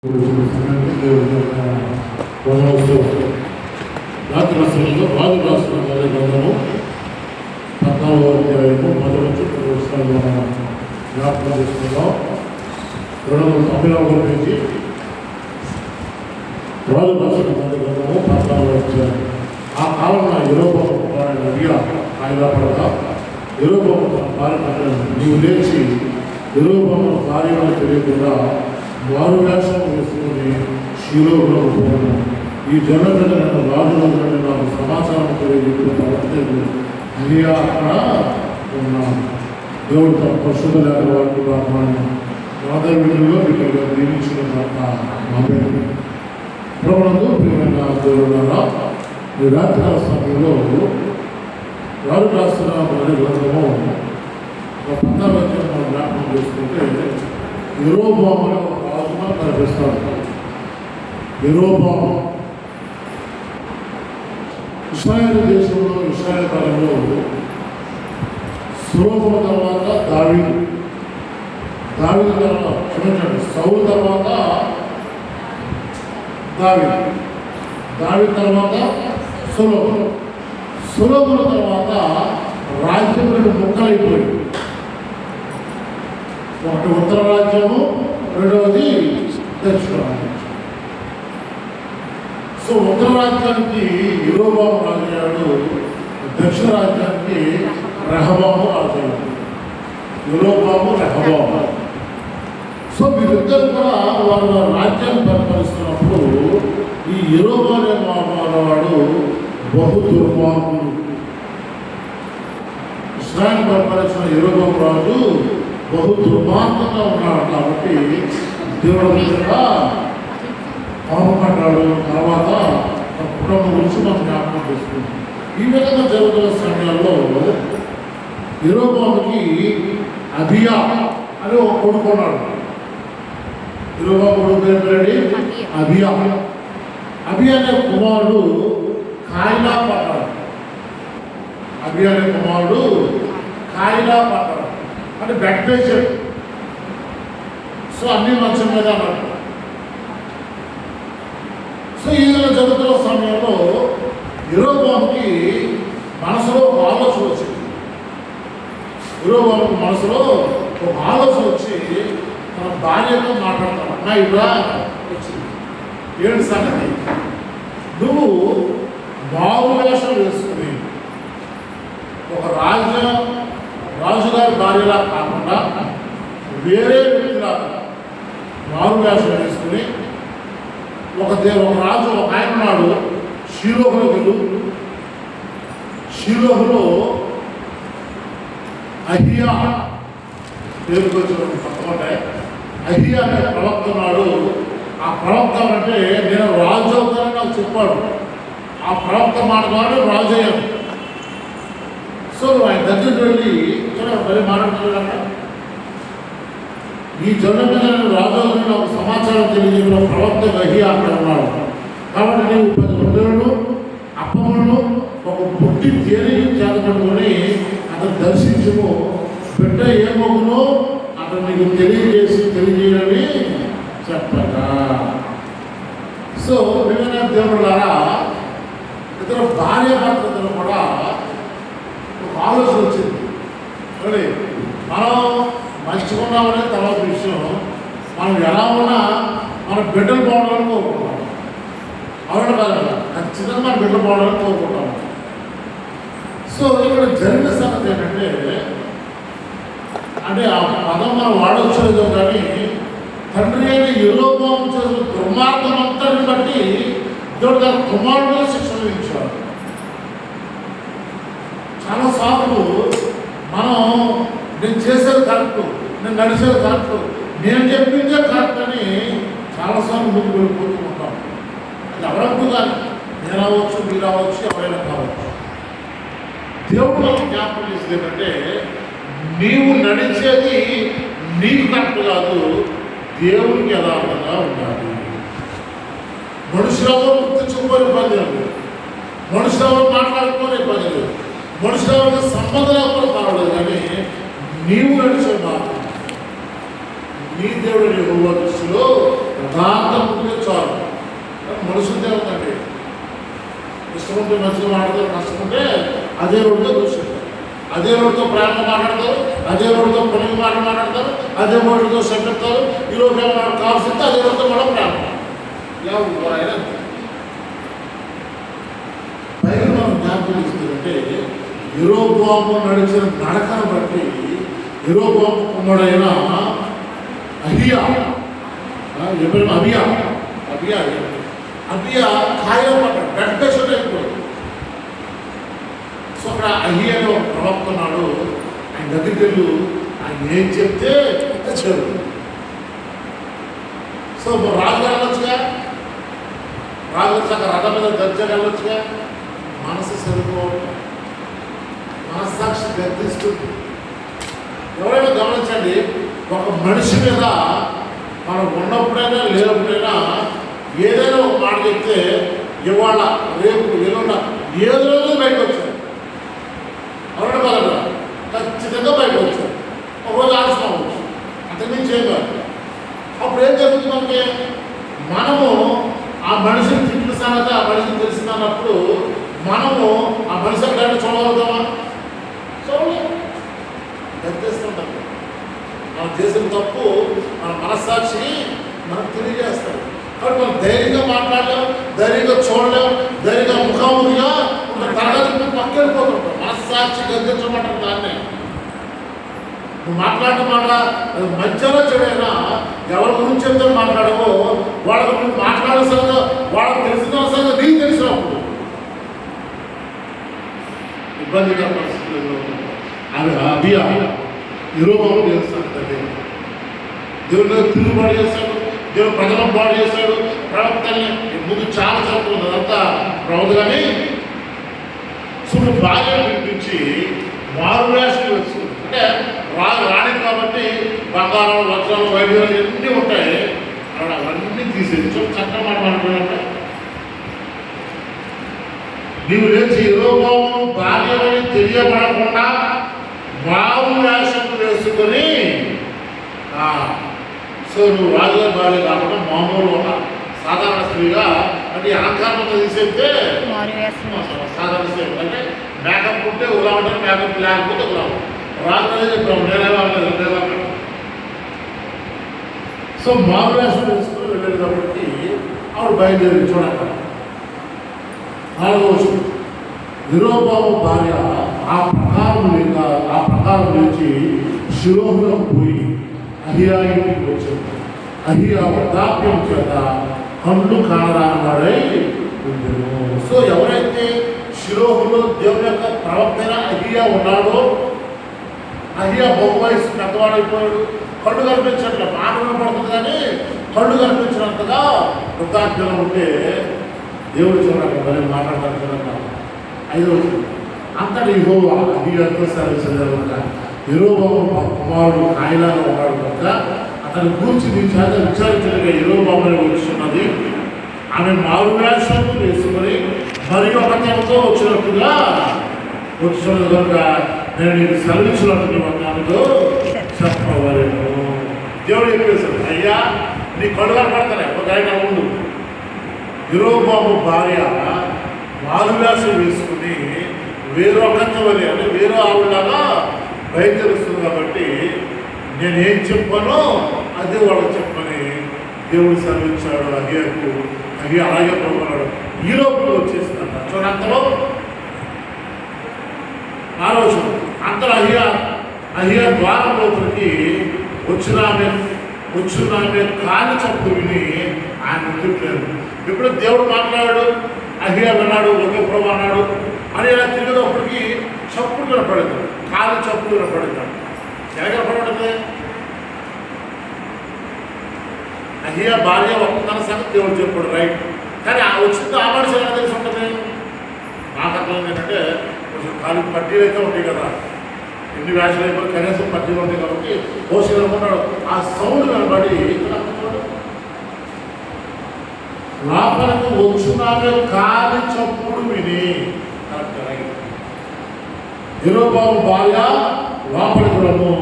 రాత్రిలో బాధ రాసిన గ్రంథము 14వ అధ్యాయము 10 నుంచి 10 వర్షాలు మనం జ్ఞాపకం చేసుకుందాం. 290వ పేజీ రాజు రాసిన గ్రంథము 14వ అధ్యాయం. ఆ కాలంలో యెరొబెయాము నబియా ఆయుధపడగా యెరొబెయాము తన భార్య నీవు లేచి యెరొబెయాము కార్యములు తెలియకుండా వారు వేషం వేసుకుని షీలోలో పోవడం ఈ జనుల నన్ను రాజుల నాకు సమాచారం తెలియజేయలేదు. అక్కడ ఉన్నాను. దేవుడు తన పరిశుద్ధ లేఖ వాడుతున్నాను మాధవ్యంలో వీటిలో దీవించిన ప్రభుత్వంలో ప్రియమైన దేవుడున్నారా. ఈ రాత్రికాల సమయంలో రాజు రాసిన మొదటి గ్రంథము 14వ అధ్యాయం జ్ఞాపకం చేసుకుంటే యెరొబెయాము అనే ఒక రాజుగా కనిపిస్తాడు. యెరొబెయాము ఇశ్రాయేలు దేశంలో ఇశ్రాయేలు కాలంలో సొలొమోను తర్వాత దావీదు తర్వాత క్షమించండి సౌలు తర్వాత దావీదు తర్వాత సొలొమోను తర్వాత రాజ్యం 2 ముక్కలైపోయింది. ఒకటి ఉత్తర రాజ్యము, రెండవది దక్షిణ రాజ్యం. సో ఉత్తర రాజ్యానికి యెరొబెయాము రాజయ్యాడు, దక్షిణ రాజ్యానికి రెహబాము రాజయ్యాడు. రెహబాము. సో వీరిద్దరు కూడా వాళ్ళ రాజ్యాన్ని పరిపాలిస్తున్నప్పుడు ఈ యెరొబెయాము అనేవాడు బహు దుర్మార్గుడు. ఇశ్రాయేలు పరిపాలించిన యెరొబెయాము రాజు బహు దుర్మార్గంగా ఉన్నాడు. కాబట్టి దేవుడు మీద పాపపడ్డాడు. తర్వాత తన కుటుంబం గురించి మనం జ్ఞాపకం చేసుకుంటాం. ఈ విధంగా జరుగుతున్న సమయాల్లో యెరొబెయాముకి అబియా అని ఒక కొడుకున్నాడు. యెరొబెయాము కొడుకు పేరేంటి? అబియా అనే కుమారుడు కాయిలా పడ్డాడు. అబియా అనే కుమారుడు కాయిలా పడ్డాడు అంటే బెడ్ పేషెంట్. సో అన్ని మంచం మీద అన్నాడు. సో ఈ విధంగా జరుగుతున్న సమయంలో యెరొబెయాముకి మనసులో ఒక ఆలోచన వచ్చింది. యెరొబెయాముకి మనసులో ఒక ఆలోచన వచ్చి తన భార్యతో మాట్లాడతాడు. అన్నా ఇవ్వరా వచ్చింది ఏంటి సంగతి, నువ్వు మారు వేషం వేసుకుని ఒక రాజుగారి భార్యలా కాకుండా వేరే వ్యక్తిలా మారు వేషం వేసుకుని ఒక రాజు ఒక ఆయన ఉన్నాడు షీలోహులో వెళ్ళు. షీలోహులో అహియా పేరుకు వచ్చిన పక్కనే అహియా అనే ప్రవక్త ఉన్నాడు. ఆ ప్రవక్త అంటే నేను రాజు అవుతానని నాకు చెప్పాడు. ఆ ప్రవక్త మాట ద్వారా రాజు అయ్యాను. సో ఆయన దగ్గరికి వెళ్ళి మళ్ళీ మాట్లాడుతున్నాడు. ఈ జనుల మీద రాజు ఒక సమాచారం తెలియజేసిన ప్రవక్త అహియా అక్కడ ఉన్నాడు. కాబట్టి నీవు 10 రొట్టెలను అప్పములను ఒక బుట్టి తేనె చేతపట్టుకొని అతను దర్శించుము. బిడ్డ ఏమవునో అతను నీకు తెలియజేయని చెప్పగా. సో వివేక దేవుళ్ళారా, ఇద్దరు భార్య భర్తలు కూడా ఒక ఆలోచన వచ్చింది. మరి మనం మంచిగా ఉన్నామనే తర్వాత విషయం, మనం ఎలా ఉన్నా మన బిడ్డలు బాగుండాలని కోరుకుంటాం. అవును కదా, ఖచ్చితంగా మన బిడ్డలు బాగుండాలని కోరుకుంటాం. సో ఇక్కడ జరిగిన సంగతి ఏంటంటే, అంటే ఆ పదం మనం వాడొచ్చలేదో కానీ తండ్రి అయిన యెరొబెయాము చేసిన దుర్మార్గం అంతని బట్టి దేవుడు తన కుమారుడుగా శిక్షణ ఇచ్చాడు. చాలాసార్లు మనం నేను చేసేది కరెక్ట్, నేను నడిచేది కరెక్ట్, నేను చెప్పిందే కరెక్ట్ అని చాలాసార్లు ముందుకు వెళ్ళిపోతూ ఉంటాం. అది ఎవరప్పుడు కానీ నేను అవ్వచ్చు, మీరు అవ్వచ్చు, ఎవరైనా కావచ్చు. దేవుడు మనకు జ్ఞాపకం చేసేది ఏంటంటే, నీవు నడిచేది నీకు కరెక్ట్ కాదు, దేవుడికి యథార్థంగా ఉండాలి. మనుషులతో గుర్తించుకోని ఇబ్బంది లేదు, మనుషులతో మాట్లాడుకోని ఇబ్బంది లేదు, మనుషులతో సంబంధం లేకపోతే పర్వాలేదు. కానీ నీవు నడిచే మాట నీ దేవుడు యెహోవా దృష్టిలో యథార్థం ఉంటే చాలు. మనుషులు ఏముందండి, ఇష్టం ఉంటే మంచిగా మాట్లాడతారు, కష్టం ఉంటే అదే రోడ్డుతో దూషిస్తారు, అదే రోడ్డుతో ప్రేమ మాట్లాడతారు, అదే రోడ్డుతో పొలిగి మాట్లాడతారు, అదే రోడ్డుతో సెపెడతారు. ఈరోజు ఏమన్నా కావాల్సింటే అదే రోడ్డుతో మనం ప్రేమ అయినా పైన మనం జ్ఞాపకం ఇస్తుందంటే యెరొబోము నడిచిన నడకను బట్టి యెరొబోము కుమారుడైన అబియా కాయపడ్డాడు, బ్లడ్ ప్రెషర్ అయిపోయింది. సో అక్కడ అహియాని ఒక ప్రవక్త ఉన్నాడు, ఆయన దగ్గరికి వెళ్ళు, ఆయన ఏం చెప్తే చదువు. సో రాజుగారు వెళ్ళొచ్చుగా, రాజుగారు రథం మీద దర్జాగా వెళ్ళొచ్చుగా. మనసు సరిపోవడం, మనస్సాక్షి గర్తిస్తుంది. ఎవరైనా గమనించండి, ఒక మనిషి మీద మనం ఉన్నప్పుడైనా లేనప్పుడైనా ఏదైనా ఒక మాట చెప్తే ఇవాళ రేపు ఎల్లుండ ఏదో రోజు బయటకు వచ్చారు, ఎవరైనా కలగరా ఖచ్చితంగా బయటకు వచ్చారు. ఒకరోజు ఆలస్యం అవ్వచ్చు, అంతకుమించి ఏం కాదు. అప్పుడు ఏం జరుగుతుంది అంటే మనము ఆ మనిషిని తిట్టిన సంగతి ఆ మనిషిని తెలిసిందన్నప్పుడు మనము ఆ మనిషి అక్కడ చూడగలుగుతామా? చూడలేము, గర్తిస్తుంటాం. మనం చేసిన తప్పు మన మనస్సాక్షి మనకు తెలియజేస్తాడు. కాబట్టి మనం ధైర్యంగా మాట్లాడలేము, ధైర్యంగా చూడలేము, ధైర్యంగా ముఖాముఖిగా తరగతి పక్కకెళ్ళిపోతుంటాం. మనస్సాక్షి గర్తించమంటారు దాన్నే. నువ్వు మాట్లాడిన మాట మధ్యలో చెడైనా ఎవరి గురించి ఎంత మాట్లాడవో వాళ్ళకు నువ్వు మాట్లాడే సంగతి వాళ్ళకి తెలిసిన సంగతి నీకు తెలిసినప్పుడు ఇబ్బందిగా పరిస్థితులు అవి అబియా యెరొబోము చేస్తాడు. దేవుడు తిరుగుబాటు చేస్తాడు, దేవుడు ప్రజలను బాగు చేశాడు. ప్రవక్తల్ని ముందు చాలా చదువుతుంది, అదంతా ప్రవక్త. కానీ సుడు భార్య పిలిపించి మారువేషం వేస్తుంది. అంటే రాణి కాబట్టి బంగారం, వజ్రాలు, వైద్యాలు ఎన్ని ఉంటాయి, అక్కడ అవన్నీ తీసేది. చక్కగా మాట్లాడుతుంటే నీవు లేచి యెరొబోము భార్యని తెలియబడకుండా మారు వేషం వేసుకొని, సో నువ్వు రాజుగారి భార్య కాకుండా మామూలు ఒక సాధారణ స్త్రీగా, అంటే అలంకారంతో తీసేస్తే సాధారణ స్త్రీ అంటే మేకప్ ఉంటే ఉలా ఉంటారు, మేకప్ లేకపోతే ఉలా ఉంటారు. రాజుగారే చెప్పాము నేనే. సో మారు వేషం వేసుకుని వెళ్ళాడు కాబట్టి ఆవిడ బయలుదేరి చూడాలి. యెరొబోము భార్య ఆ ప్రకారం లేచి షిలోహులోకి పోయి అహియా ఇంటికి వచ్చింది. అహియా వృద్ధాప్యం చేత కళ్ళు కానరానివాడై ఉండెను. సో ఎవరైతే షిలోహులో దేవుని యొక్క ప్రవక్త అహియా ఉన్నాడో, అహియా బహువయసు పెద్దవాడైపోయాడు, కళ్ళు కనిపించట్లే, మాట వినపడుతుంది కానీ కళ్ళు కనిపించినంతగా వృద్ధాప్యం ఉంటే దేవుడు చూడాలి మరి మాట్లాడతాను చూడండి. 5వ అంతటి యెహోవా అబియాతో సరిసగా యెరొబోము కుమారుడు కాయలాగా ఉన్నాడు కనుక అతని కూర్చి నీ చేత విచారించగా యెరొబోము వచ్చినది. ఆమె మారువేషం వేసుకొని మరియు ఒకతనితో వచ్చినట్టుగా కనుక నేను నీకు సెలవిచ్చినట్టు ఆమెతో చెప్పవలేను. దేవుడు చెప్పేశాడు, అయ్యా నీ కళ్ళు కనపడతానే ఒక ఆయన ఉండు. యెరొబోము భార్య మారువేషం వేసుకుని వేరొకంత వలె అంటే వేరే ఆవిడలాగా బయలుదేరుస్తుంది కాబట్టి నేనేం చెప్పానో అదే వాళ్ళకి చెప్పని దేవుడు సెలవిచ్చాడు. అహియాకు అహియా అలాగే పడుకున్నాడు. ఈ లోపల వచ్చేసిందంట. చూడండి అంతలో ఆలోచన అంతలో అహియా ద్వారం లోపలికి వచ్చిన కాని చప్పుడు విని ఆయన తిట్టలేదు. ఇప్పుడు దేవుడు మాట్లాడాడు, అహియా విన్నాడు, ఒకే ప్రభు అన్నాడు అని ఇలా తిరిగేటప్పటికి చప్పుడు వినపడింది, కాలు చప్పుడు వినపడింది. ఎలా కనపడుతుంది? అహియా భార్య ఒక్కతన సంగతి దేవుడు చెప్పాడు, రైట్. కానీ ఆ వచ్చింది ఆ మనిషి ఎలా తెలిసి ఉంటుంది? నాకు అర్థం ఏంటంటే కొంచెం కాలు పట్టీలు అయితే ఉంటాయి కదా, ఎన్ని వేషాలు అయిపోయి కనీసం పట్టీలు ఉంటాయి కాబట్టి పోసి అనుకున్నాడు. ఆ సౌండ్ కనబడి లోపలికి వచ్చున్నామే కాలి చప్పుడు విని యెరొబోము భార్య లోపలికి రమ్ము,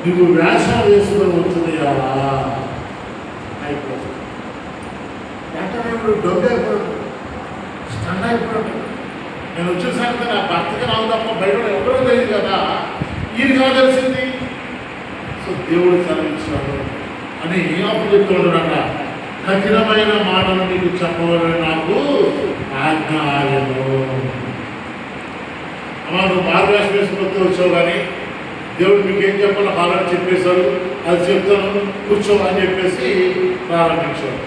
నీకు వేషం వేసుకొని వచ్చింది అలా అయిపోతుంది. వెంటనే ఇప్పుడు డొంగ అయిపోయాడు, స్టన్ అయిపోయాడు. నేను వచ్చిన సంగతి నా భర్తకి నాకు తప్ప బయట ఎవరో తెలియదు కదా, ఈయనగా తెలిసింది. సో దేవుడు సెలవించాడు అని అప్పుడు చెప్తున్నాడట, కఠినమైన మాటలు నీకు చెప్పవాలని నాకు ఆజ్ఞ ఆయను. అమ్మా నువ్వు మార్గదర్శనం వేసుకుంటూ వచ్చావు, కానీ దేవుడు మీకు ఏం చెప్పాలో ఆల్రెడీ చెప్పేశాడు, అది చెప్తాను కూర్చో అని చెప్పేసి ప్రారంభించాడు.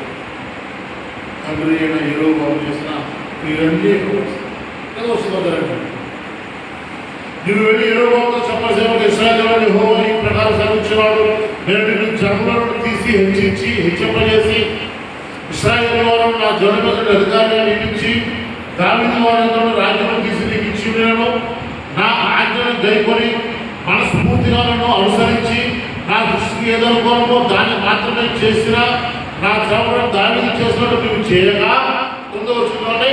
తండ్రి అయిన యెహోవా చేసిన ఇవన్నీ వస్తుందండి. నువ్వు వెళ్ళి యెహోవాతో చెప్పాల్సిన ఇశ్రాయేలు యెహోవా ఈ ప్రకారం సెలవించేవాడు, నేను నిన్ను జనులను తీసి హెచ్చింపజేసి ఇశ్రాయేలు వారు నా జనులకు అధికారిగా నియమించి దావీదు వారందరూ రాజ్యం తీసి నీకు ఇచ్చి ఉన్నాను. నా ఆజ్ఞను గైకొని మనస్ఫూర్తిగా నన్ను అనుసరించి నా దృష్టికి ఏదనుకోనో దాన్ని మాత్రమే చేసిన నా సేవకుడు దావీదు చేసినట్టు నువ్వు చేయగా ముందు వచ్చిందంటే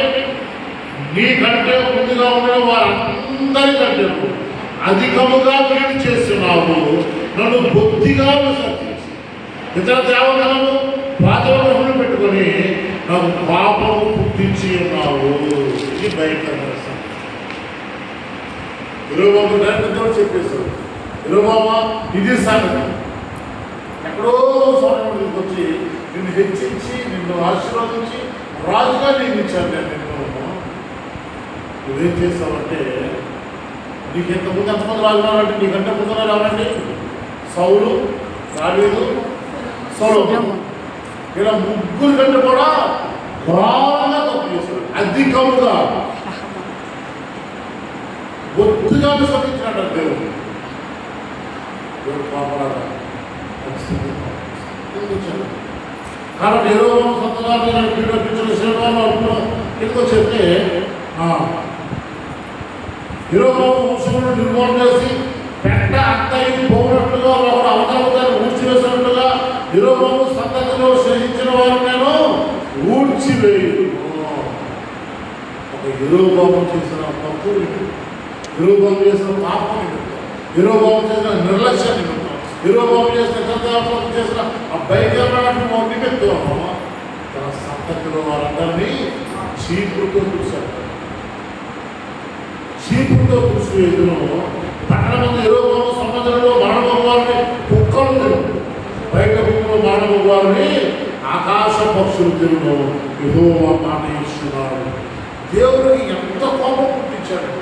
నీకంటే ముందుగా ఉండడం వారందరికంటే అధికముగా వీలు చేస్తున్నావు. నన్ను బొత్తిగా విసర్జించి ఇతర దేవతలను పాతవగ్రహములు పెట్టుకొని నాకు పాపము పుట్టించి ఉన్నావు. ఇది బయట యెహోవాకు డైరెక్ట్గా చెప్పేశాడు, యెహోవా ఇది సంగతి. ఎక్కడో సోదరుడు తీసుకొచ్చి నిన్ను హెచ్చించి నిన్ను ఆశీర్వదించి రాజుగా నియమించాను. నేను నిన్ను నువ్వేం చేస్తావంటే, నీకు ఎంతమంది ఎంతమంది రాజు రావాలంటే నీకంటే ముందుగా రావాలండి సౌలు, దావీదు, సొలొమోను, ఇలా ముగ్గురు కంటే కూడా బాగా తప్పు చేశాడు. అధికముగా బొత్తుగా విశ్వసించినట్టు దేవుడు పాపరాగా కాబట్టి యెహోవా సొంతగా ఎందుకో చెప్తే యెహోవా వంశమును నిర్మూలన చేసి పెట్ట అంతయు పోయినట్లుగా ఒకడు అవతలతాన్ని ఊడ్చివేసినట్లుగా యెహోవా సంతతిలో శేషించిన వారు నేను ఊడ్చివేయు. ఒక యెహోవా చేసిన తప్పు, యెహోవా చేసిన పాపం నిమిత్తం, యెహోవా చేసిన నిర్లక్ష్యం నిమిత్తం, యెహోవా చేసిన ఆ భయంకరమైన నిమిత్తం తన సంతతిలో వారందరినీ చీపురుతో చూశాడు. చీపురుతో చూసేందును పట్టణ మంది యెహోవా సమాజంలో మానవ వారిని కుక్కలు బయట భూమిలో మానవ వారిని ఆకాశ పక్షులు తిరుగు యెహోవా మాట ఇస్తున్నాడు. దేవుడికి ఎంత కోపం పుట్టించాడు,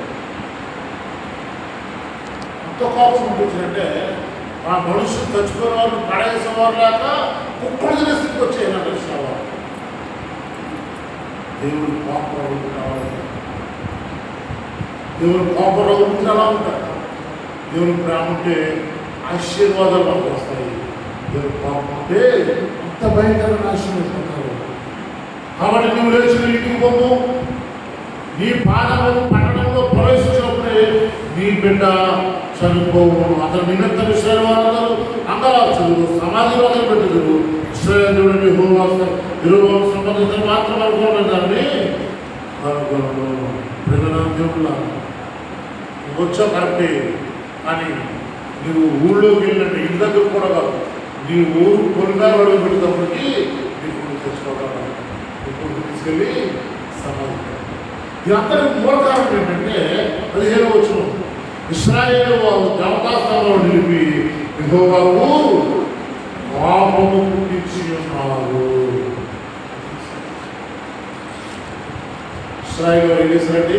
ఎంత కోపం పుట్టించాడంటే ఆ మనుషులు చచ్చిపోయిన వారిని పడేసేవారు లేక కుక్కలు తినే స్థితికి వచ్చాయని తెలిసేవారు. దేవుడు కోపం కావాలి, దేవుడు కోపంలో ఉంటే అలా ఉంటారు. దేవుని ప్రేమ ఉంటే ఆశీర్వాదాలు మనకు వస్తాయి. దేవుడు కోపం ఉంటే అంత భయంకరమైన ఆశీర్వదిస్తారు. కాబట్టి నువ్వు లేచిన ఇంటికి పోము, నీ పాదము పట్టణంలో ప్రవేశించినప్పుడే నీ బిడ్డ చనిపోవు. అతను నిమిత్తం ఇశ్రాయేలు వారందరూ అంగలార్చులు సమాధి వదిలి పెట్టుదురు. ఇశ్రాయేలు యెహోవా సంబంధించిన మాత్రం అనుకోలేదు దాన్ని దేవుళ్ళ వచ్చా కరెక్టే, కానీ నువ్వు ఊళ్ళోకి వెళ్ళినట్టు ఇంటి దగ్గర కూడా కాదు, నీ ఊరు కొనుగా అడుగు పెట్టేటప్పటికి నీకు తెచ్చుకోవాలి, ఇప్పుడు తీసుకెళ్ళి సమాధి. ఇదంతా మూల కారణం ఏంటంటే 15వ వచనం, ఇశ్రాయేలు వారు దేవతాస్థానంలో నిలిపి యెహోవాకు పాపము పుట్టించి ఉన్నారు. ఇశ్రాయేలు వారు ఏం చేశారంటే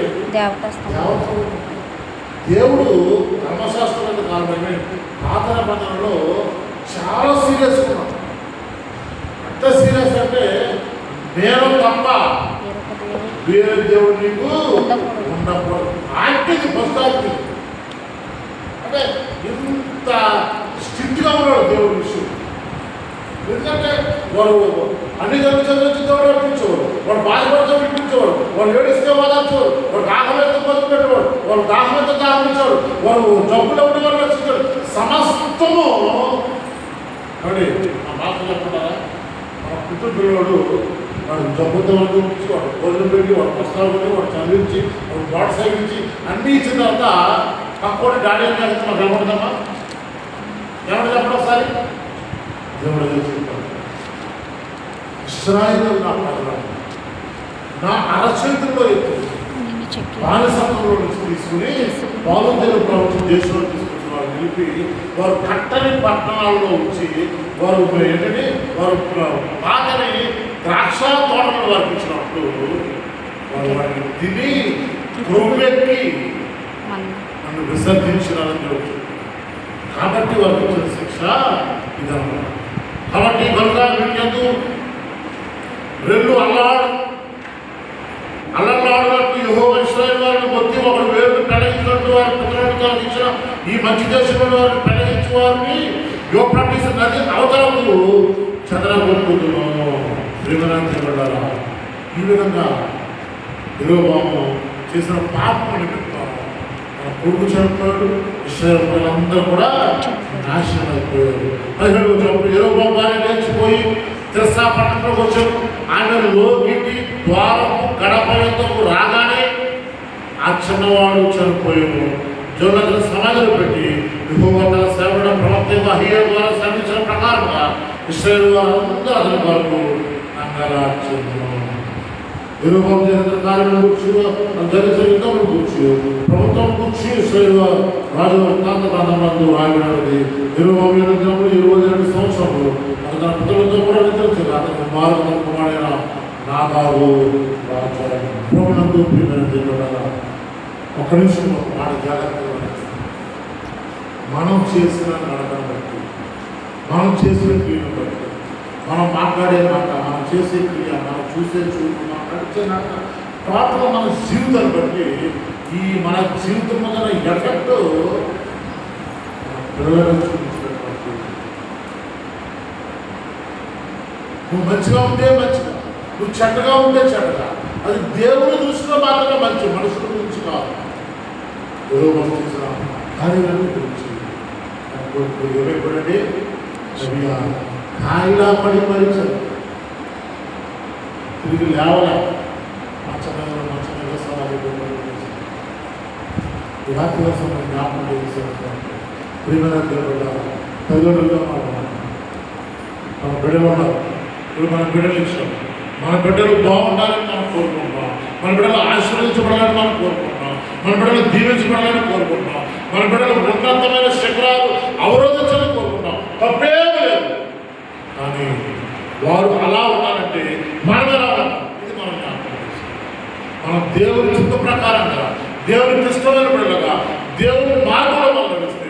దేవుడు ధర్మశాస్త్రం కారణమే పాత నిబంధనలో చాలా సీరియస్ ఉన్నాడు. ఎంత సీరియస్ అంటే నేను తప్ప వేరే దేవుడు నీకు ఉండకూడదు. ఆంటీకి బస్తాకి అంటే ఇంత స్ట్రిక్ట్గా ఉన్నాడు దేవుడి విషయం. ఎందుకంటే వాడు అన్ని చదివించి దేవుడు అర్పించేవాడు, వాడు బాధపడితే వినిపించేవాడు, వాడు ఏడిస్తే వాదార్చేవాడు, వాడు దాహమైతే బతుకు పెట్టేవాడు, వాడు దాహమైతే దాహమించాడు, వాడు జబ్బులు ఉండే వాడు రక్షించాడు. సమస్తము కాబట్టి ఆ మాట చెప్పకుండా మన పుట్టిన పిల్లవాడు వాడు జబ్బుతో చూపించేవాడు, భోజనం పెట్టి వాడు పుస్తకాలు పెట్టి వాడు చదివించి వాడు బాట సైకించి అన్నీ ఇచ్చిన తర్వాత పక్కోటి డాడీ అని చేస్తున్నాడు. ఏమంటుందమ్మా, ఏమంటే చెప్పడం ఒకసారి దేవుడు చెప్తాడు. ఇశ్రాయేలు నా ప్రజలు, నా అరచేతుల్లో ఎత్తు బానిసత్వంలో నుంచి తీసుకుని వాలంటీర్ల ప్రభుత్వం దేశంలో తీసుకొచ్చి వారు నిలిపి వారు కట్టని పట్టణాల్లో ఉంచి వారు ఏంటంటే వారు పాతని ద్రాక్ష తోటలు వారికి ఇచ్చినప్పుడు వారు వాటిని తిని క్రొవ్వెక్కి నన్ను విసర్జించినారని చెబుతుంది. కాబట్టి వారికి ఇచ్చిన శిక్ష ఇదన్నమాట. కాబట్టి కనుక వీటికి రెండు అల్లలాడునట్టు యెహోవా ఇశ్రాయేలు వారిని మొత్తి ఒకడు వేరుని పెళ్ళగించినట్టు వారి పుత్రులకు ఇచ్చిన ఈ మంచి దేశంలో వారిని పెళ్ళగించి వారిని యోప్రటీస్ నది అవతలకు చెదరగొట్టుకున్నాను. ప్రేమరాంతిపడ్డారా, ఈ విధంగా యెరొబోము చేసిన పాపం నిమిత్తం తన కొడుకు చనిపోయాడు, ఇశ్రాయేలు ప్రజలందరూ కూడా నాశనం అయిపోయారు. 17వ వచనం, యెరొబోము భార్య లేచిపోయి తిర్సా పట్టణంలోకి వచ్చాడు. ఆయన లోకిటి ద్వారము గడప యుద్ధకు రాగానే ఆ చిన్నవాడు చనిపోయాడు. జనులందరూ సమాధిలో పెట్టి యెహోవా తన సేవకుడు ప్రవక్త అహీయా ద్వారా శ్రమించిన ప్రకారంగా ఇశ్రాయేలు వారందరూ అతని వరకు అంగలార్చారు. యెరొబోము చేసిన కార్యములను గూర్చి జరిగిన యుద్ధములను గూర్చి ప్రభుత్వం గూర్చి ఇశ్రాయేలు రాజు వృత్తాంత గ్రంథములందు రాయబడినది. యెరొబోము దినములు 22 సంవత్సరములు అతను తన పుత్రులతో కూడా నిద్రించాడు. అతని కుమారుడైన నాదాబు రాజు భూమినందు ప్రియమైన దేవుడా, ఒక నిమిషం ఒక మాట జాగ్రత్తగా మనం చేసిన నడకను బట్టి, మనం చేసిన క్రియను బట్టి, మనం మాట్లాడే మాట, మనం చేసే క్రియ, మనం చూసే చూపు, మనం నడిచే నడక, టోటల్ మన జీవితాన్ని బట్టి ఈ మన జీవితం మీద ఎఫెక్ట్ పిల్లలను చూపించినటువంటి. నువ్వు మంచిగా ఉంటే మంచిగా, నువ్వు చెడ్డగా ఉంటే చెడ్డగా, అది దేవుని దృష్టిలో మాత్రమే మంచి, మనుషుల గురించి కాదు. యెరొబోము చేసిన కార్యాలను గురించి ఏమైపోయినట్టే కాయిలా పడి మరించారు, తిరిగి లేవలే, మంచమైన సమాజం రాత్రి సమయం జ్ఞాపకం చేసేటువంటి ప్రియమైన దేవుడా, తల్లిదండ్రులుగా మన బిడ్డలు ఉన్నారు. ఇప్పుడు మన బిడ్డలు ఇచ్చాం, మన బిడ్డలు బాగుండాలని మనం కోరుకుంటున్నాం, మన బిడ్డలు ఆశీర్వదించబడాలని మనం కోరుకుంటున్నాం, మన బిడ్డలు దీవించబడాలని కోరుకుంటున్నాం, మన బిడ్డలు ఉన్నతమైన శిఖరాలు అవరోధించాలని కోరుకుంటున్నాం. తప్పేమీ లేదు. కానీ వారు అలా ఉన్నారంటే మనం ఎలా ఉన్నాం, ఇది మనం జ్ఞాపకం చేస్తాం. మనం దేవుని చిత్త ప్రకారంగా, దేవునికి ఇష్టమైన బిడ్డలుగా, దేవుని మార్గంలో మనం నడిస్తే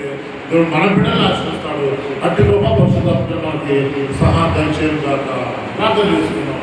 దేవుడు మన బిడ్డలను ఆశిస్తాడు. అట్టి గొప్ప పరిశుద్ధాత్మ మనకి సహాయం చేయను కాక ప్రార్థన చేసుకున్నాం.